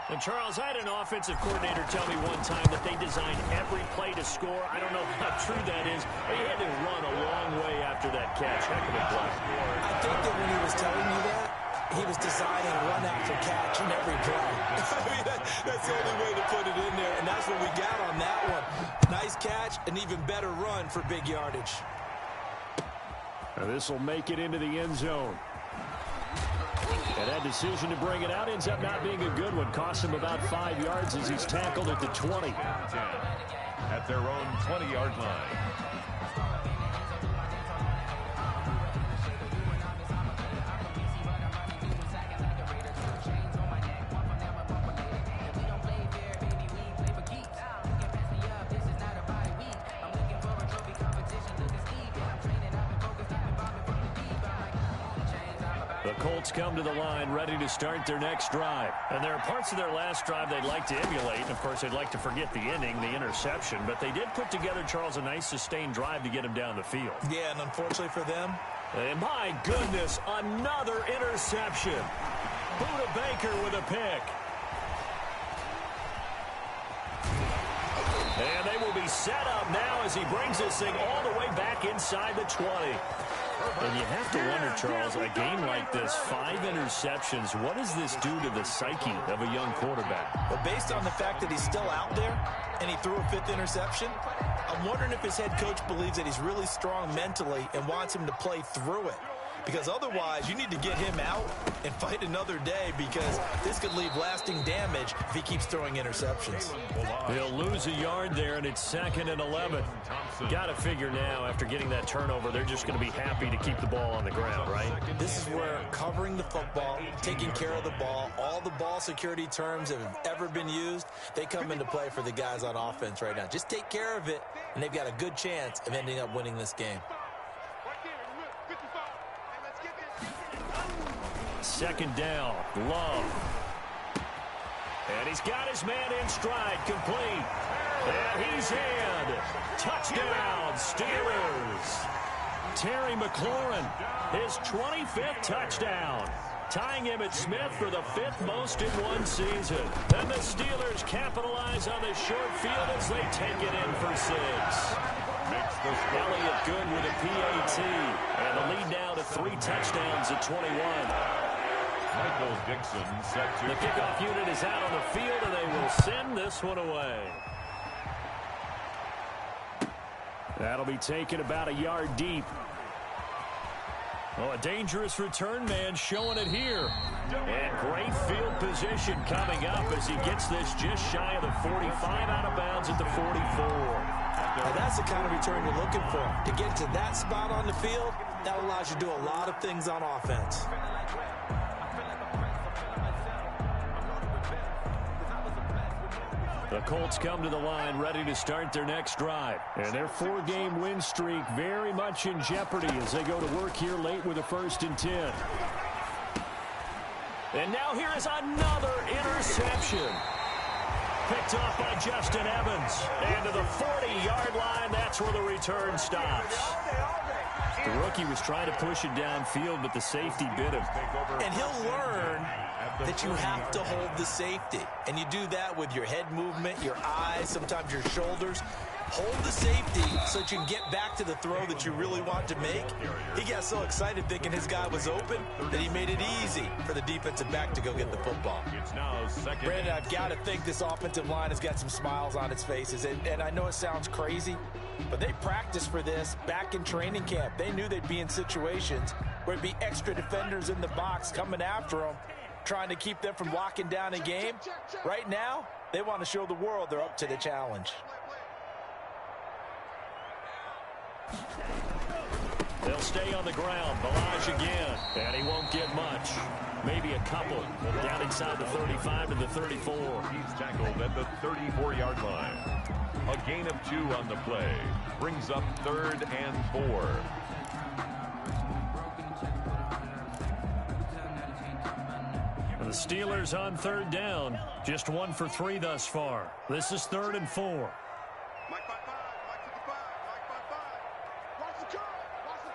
And, Charles, I had an offensive coordinator tell me one time that they designed every play to score. I don't know how true that is. They had to run a long way after that catch. Heck of a play. I think that when he was telling you that, he was designing run after catch in every play. I mean, that's the only way to put it in there, and that's what we got on that one. Nice catch, an even better run for big yardage. Now this will make it into the end zone. And that decision to bring it out ends up not being a good one. Costs him about 5 yards as he's tackled at the 20. At their own 20-yard line. The Colts come to the line ready to start their next drive. And there are parts of their last drive they'd like to emulate. And, of course, they'd like to forget the ending, the interception. But they did put together, Charles, a nice sustained drive to get him down the field. Yeah, and unfortunately for them. And my goodness, another interception. Buda Baker with a pick. And they will be set up now as he brings this thing all the way back inside the 20. And you have to wonder, Charles, a game like this, 5 interceptions, what does this do to the psyche of a young quarterback? Well, based on the fact that he's still out there and he threw a 5th interception, I'm wondering if his head coach believes that he's really strong mentally and wants him to play through it. Because otherwise, you need to get him out and fight another day, because this could leave lasting damage if he keeps throwing interceptions. He'll lose a yard there, and it's 2nd and 11. Got to figure now, after getting that turnover, they're just going to be happy to keep the ball on the ground, right? This is where covering the football, taking care of the ball, all the ball security terms that have ever been used, they come into play for the guys on offense right now. Just take care of it, and they've got a good chance of ending up winning this game. 2nd down, Love. And he's got his man in stride, complete. And he's in. Touchdown, Steelers. Terry McLaurin, his 25th touchdown, tying Emmitt Smith for the 5th most in one season. And the Steelers capitalize on the short field as they take it in for 6. Elliott good with a PAT. And the lead now to 3 touchdowns at 21. Michael Dixon set to... The kickoff unit is out on the field, and they will send this one away. That'll be taken about a yard deep. Oh, a dangerous return man showing it here. And great field position coming up as he gets this just shy of the 45, out of bounds at the 44. Now that's the kind of return you're looking for. To get to that spot on the field, that allows you to do a lot of things on offense. The Colts come to the line ready to start their next drive. And their 4-game win streak very much in jeopardy as they go to work here late with a 1st and 10. And now here is another interception. Picked off by Justin Evans. And to the 40-yard line, that's where the return stops. The rookie was trying to push it downfield, but the safety bit him. And he'll learn that you have to hold the safety. And you do that with your head movement, your eyes, sometimes your shoulders. Hold the safety so that you can get back to the throw that you really want to make. He got so excited thinking his guy was open that he made it easy for the defensive back to go get the football. It's now 2nd. Brandon, I've got to think this offensive line has got some smiles on its faces. And I know it sounds crazy, but they practiced for this back in training camp. They knew they'd be in situations where it'd be extra defenders in the box coming after them, trying to keep them from locking down a game. Right now, they want to show the world they're up to the challenge. They'll stay on the ground. Balaj again. And he won't get much. Maybe a couple. Down inside the 35 to the 34. He's tackled at the 34-yard line. A gain of 2 on the play. Brings up 3rd and 4. The Steelers on 3rd down. Just 1 for 3 thus far. This is 3rd and 4. Mike 5-5, Mike 55, Mike 5-5. Watch the curl, watch the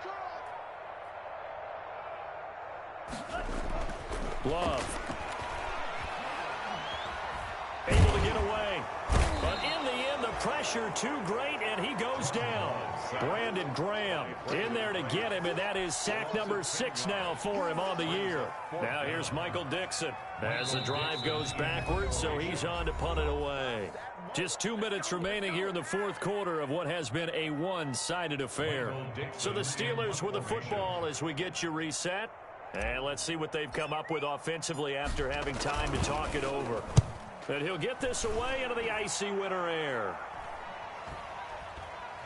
curl. Love. Able to get away. But in the end, the pressure too great, and he goes down. Brandon Graham in there to get him, and that is sack number 6 now for him on the year. Now here's Michael Dixon as the drive goes backwards, so he's on to punt it away. Just 2 minutes remaining here in the 4th quarter of what has been a one-sided affair. So the Steelers with the football as we get you reset. And let's see what they've come up with offensively after having time to talk it over. And he'll get this away into the icy winter air.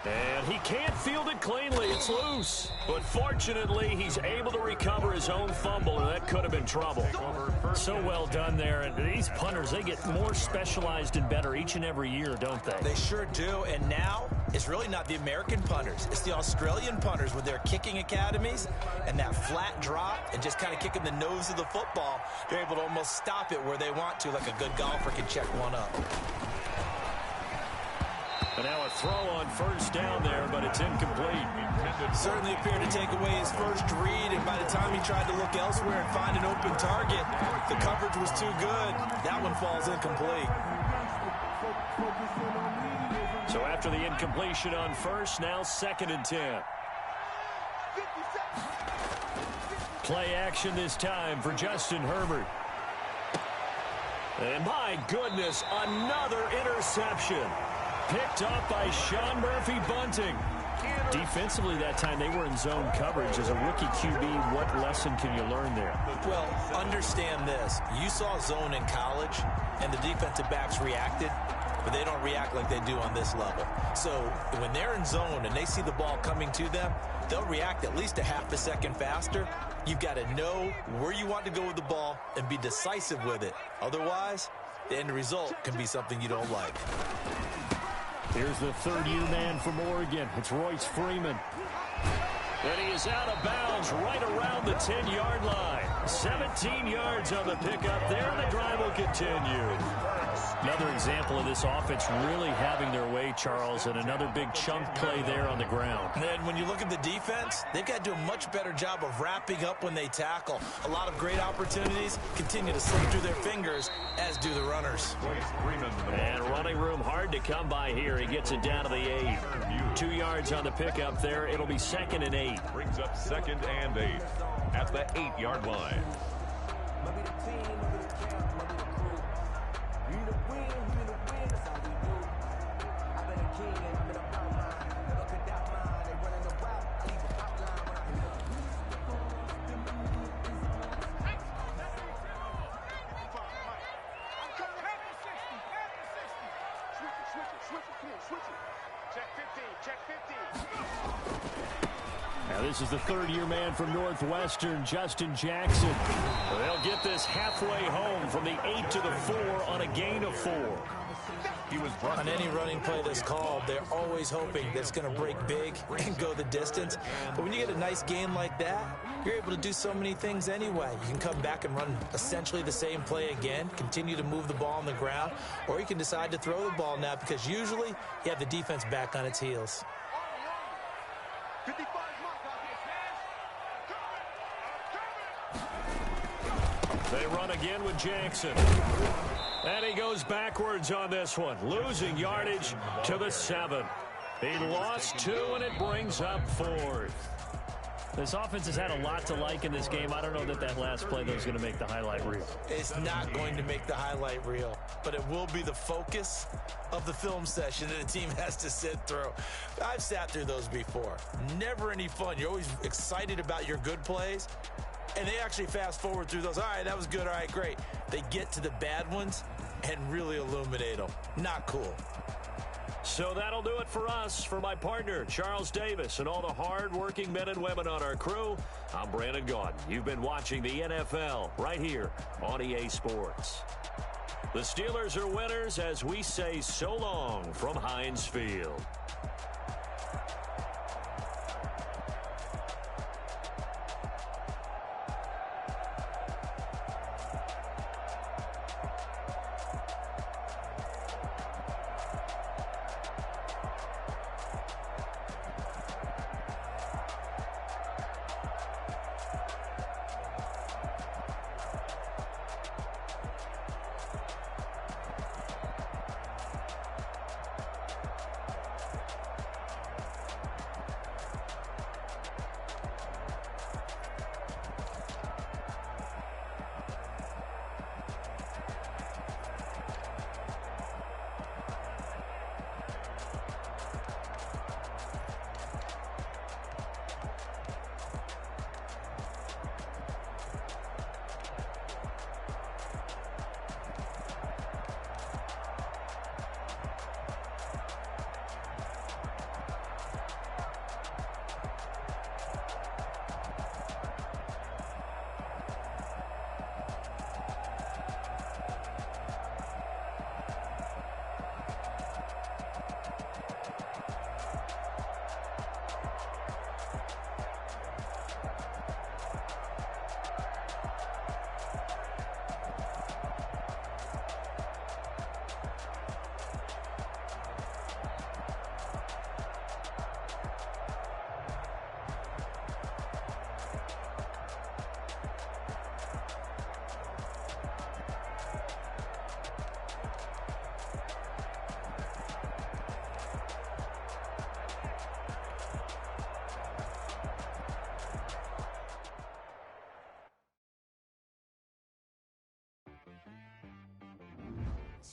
And he can't field it cleanly. It's loose. But fortunately, he's able to recover his own fumble, and that could have been trouble. So well done there. And these punters, they get more specialized and better each and every year, don't they? They sure do. And now, it's really not the American punters. It's the Australian punters with their kicking academies and that flat drop and just kind of kicking the nose of the football. They're able to almost stop it where they want to, like a good golfer can check one up. And now a throw on 1st down there, but it's incomplete. Certainly appeared to take away his first read, and by the time he tried to look elsewhere and find an open target, the coverage was too good. That one falls incomplete. So after the incompletion on first, now 2nd and 10. Play action this time for Justin Herbert. And my goodness, another interception. Picked up by Sean Murphy-Bunting. Defensively that time, they were in zone coverage. As a rookie QB, what lesson can you learn there? Well, understand this. You saw zone in college, and the defensive backs reacted, but they don't react like they do on this level. So when they're in zone and they see the ball coming to them, they'll react at least a half a second faster. You've got to know where you want to go with the ball and be decisive with it. Otherwise, the end result can be something you don't like. Here's the third-year man from Oregon. It's Royce Freeman. And he is out of bounds right around the 10-yard line. 17 yards on the pickup there, and the drive will continue. Another example of this offense really having their way, Charles, and another big chunk play there on the ground. And then when you look at the defense, they've got to do a much better job of wrapping up when they tackle. A lot of great opportunities continue to slip through their fingers, as do the runners. And running room hard to come by here. He gets it down to the 8. 2 yards on the pickup there. It'll be 2nd and 8. Brings up 2nd and 8 at the 8-yard line. Now this is the third-year man from Northwestern, Justin Jackson. They'll get this halfway home from the 8 to the 4 on a gain of 4. He was brought on any running play that's called, they're always hoping that it's going to break big and go the distance. But when you get a nice gain like that, you're able to do so many things anyway. You can come back and run essentially the same play again, continue to move the ball on the ground, or you can decide to throw the ball now because usually you have the defense back on its heels. They run again with Jackson. And he goes backwards on this one, losing yardage to the 7. He lost 2, and it brings up 4th. This offense has had a lot to like in this game. I don't know that that last play, though, is going to make the highlight reel. It's not going to make the highlight reel, but it will be the focus of the film session that the team has to sit through. I've sat through those before. Never any fun. You're always excited about your good plays, and they actually fast forward through those. All right, that was good. All right, great. They get to the bad ones and really illuminate them. Not cool. So that'll do it for us. For my partner, Charles Davis, and all the hard-working men and women on our crew, I'm Brandon Gaudin. You've been watching the NFL right here on EA Sports. The Steelers are winners as we say so long from Heinz Field.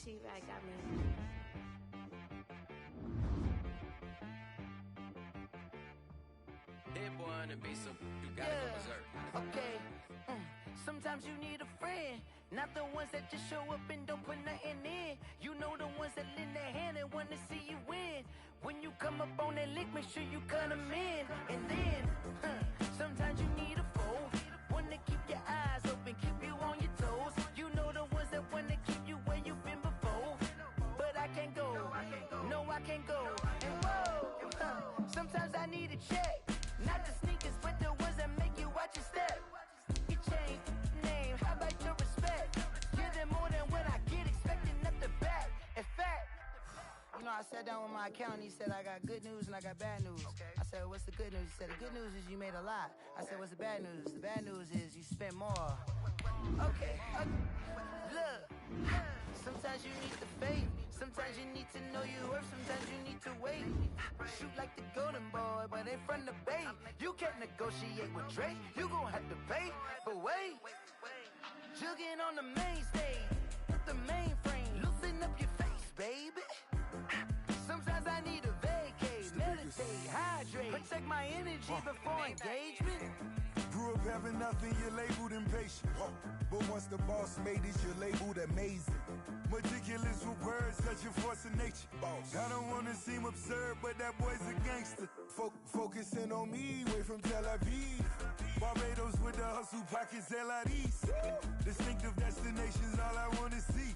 T-Rag got me. That boy on the beat, so you gotta go berserk. Okay. Sometimes you need a friend, not the ones that just show up and don't put nothing in. You know the ones that lend their hand and want to see you win. When you come up on that lick, make sure you cut them in. And then, sometimes you need a foe, one to keep your eyes open, keep you on your toes. You know the ones that want to keep you where you've been before. But I can't go, no I can't go. And whoa, sometimes I need a check. Not the sneakers, but the ones that make you watch your step. Your chain, name, how about your respect? Give them more than what I get, expecting nothing back. In fact, you know, I sat down with my accountant, he said, I got good news and I got bad news. Okay. I said, what's the good news? He said, the good news is you made a lot. I said, what's the bad news? The bad news is you spent more. Okay. Look, sometimes you need the faith. Sometimes you need to know your worth. Sometimes you need to wait. Shoot like the golden boy, but in front of the bay. You can't negotiate with Drake. You gon' have to pay. But wait, jugging on the main stage, the mainframe. Loosen up your face, baby. Sometimes I need a vacate, meditate, hydrate, protect my energy before engagement. Grew up having nothing, you're labeled impatient. But once the boss made it, you're labeled amazing. Meticulous with words, such a force of nature. I don't wanna seem absurd, but that boy's a gangster. Focusing on me, way from Tel Aviv. Barbados with the hustle pockets, LIDs. Distinctive destinations, all I wanna see.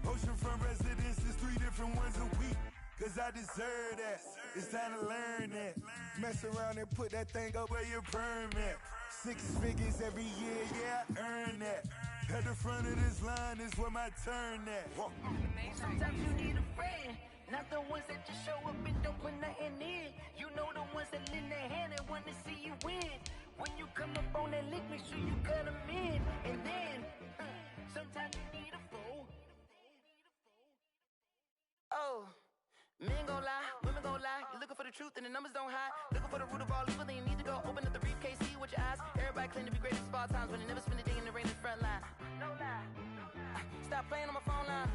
Oceanfront residences, 3 different ones a week. Cause I deserve that, it's time to learn that. Mess around and put that thing up where your permit. 6 figures every year, yeah, I earn that. At the front of this line is where my turn at. Sometimes you need a friend, not the ones that just show up and don't put nothing in. You know the ones that lend their hand and want to see you win. When you come up on that lick, make sure you cut them in. And then, sometimes you need a foe. Oh. Men gon' lie, women gon' lie. You're looking for the truth and the numbers don't hide. Looking for the root of all evil, then you need to go open up the briefcase, see with your eyes. Everybody claim to be great at small times, but they never spend a day in the rain in the front line. No lie. Stop playing on my phone line.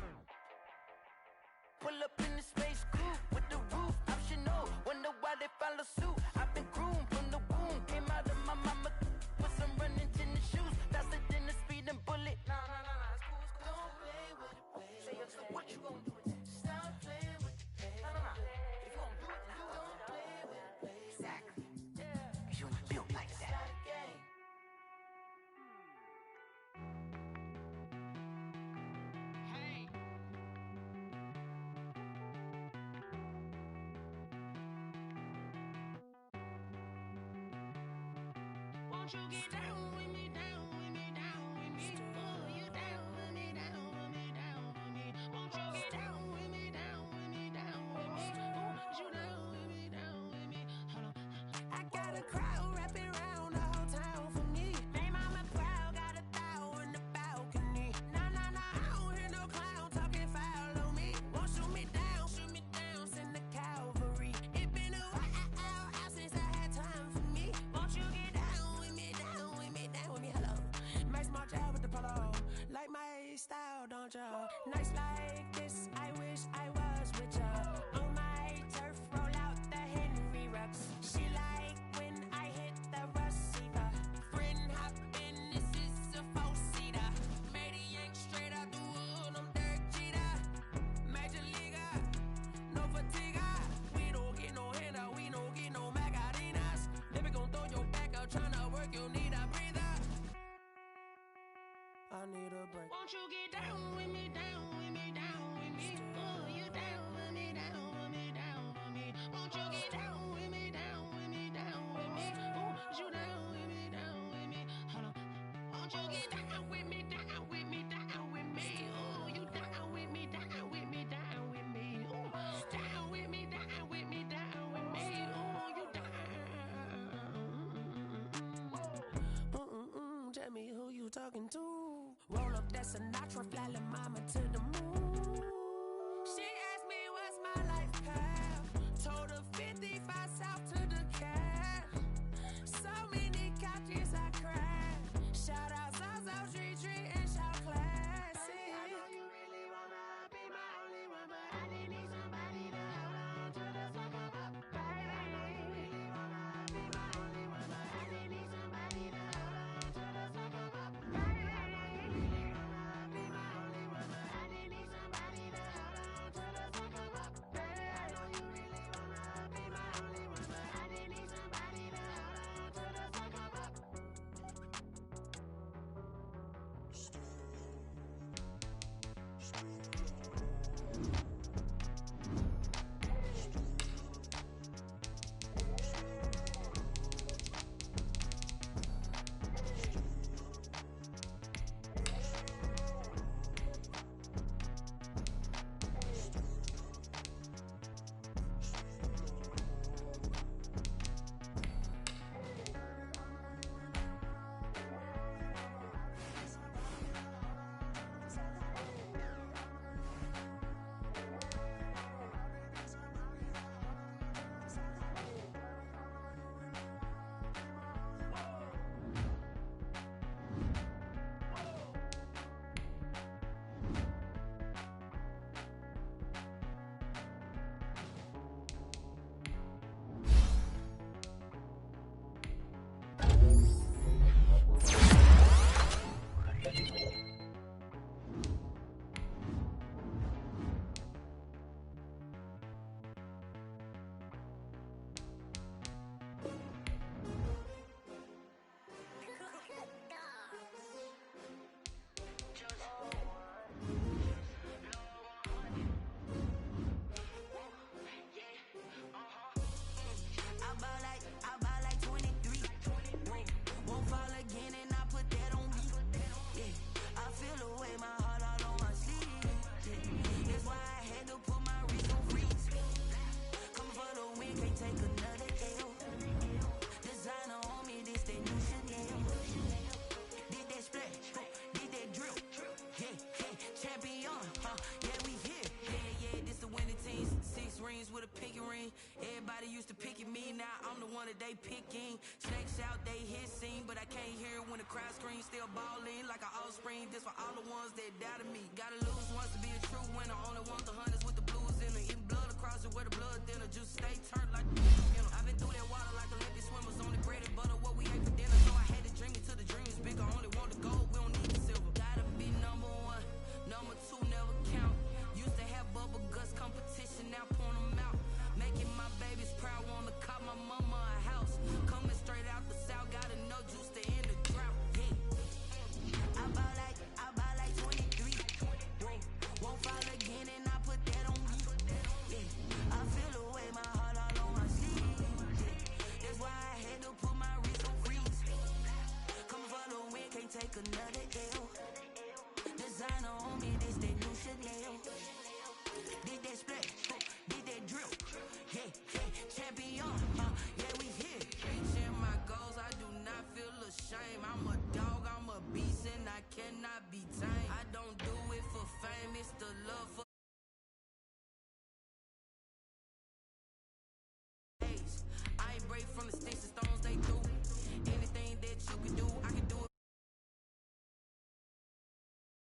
Pull up in the space coupe with the roof optional. Wonder why they follow suit. I've been groomed from the womb. Came out of my mama with some running tennis shoes. Faster than the speeding bullet. Nah, it's cool. Don't play with it, play. Say so what you gon' do with that? Stop playing with it. If you gon' do it, then don't play with it. Exactly. Cause you ain't built like that. Hey. Won't you get down with me, down with me, down with me? Oh, you down with me, down with me, down with me. Won't you get down with me, down with me, down with me? Oh, you down with me, down with me. Hold on. I got a crowd wrapping around the whole town for me. Name on my crowd, got a thou in the balcony. Nah, I don't hear no clown talking foul on me. Won't shoot me down, send the cavalry. It been a while since I had time for me. Won't you get down with me, down with me, down with me? Hello. Max March out with the polo. Like my style, don't ya? Nights like this, I wish I was with ya. On my turf, roll out the Henry Rux. She like when I hit the receiver. Friend hop in, this is a 4-seater. Made a yank straight out the wood, I'm Derek Jeter. Major leaguer, no fatigue. We don't get no handout, we don't get no Macarinas. Never gon' throw your back out, tryna work, you need a breather. I need a break. Won't you get down with me, down with me, down with me? Oh, you down with me, down with me, down with me. Won't you get down with me, down with me, down with me? Oh, you down with me, down with me. Hold on. Won't you get down with me, down with me, down with me? Oh, you down with me, down with me, down with me. Oh, down with me, down with me, down with me. Oh, you down. Tell me who you talking to. Roll up that Sinatra, fly la mama to the moon. She asked me what's my life path. Told her 55 south to the cat. So many couches I cried. Shout out South Street and shout classic. I know you really wanna be my one that they picking. Snakes out, they hissing, but I can't hear when the crowd screams. Still balling like an offspring. This for all the ones that doubted me. Gotta lose once to be a true winner. Only want the hunters with the blues in it. Eating blood across it where the blood thinner. Juice stay turned like you know. I've been through that water like Olympic swimmers. On the bread and butter, what we ate for dinner. So I had to dream it till the dream is bigger. Only want the gold, we don't need the silver. Gotta be number one, number two never count. Used to have bubble guts competition, now point them out. Making my babies proud, wanna call my mama a house. Coming straight out the south, gotta know juice to end the drought. Yeah. I bought like 23. Won't fall again and I put that on me. Yeah. I feel the way, my heart all on my sleeve. Yeah. That's why I had to put my wrist on freeze. Coming for the win, can't take another L. Designer on me, this that new Chanel. Did that split, did that drill. Yeah, champion.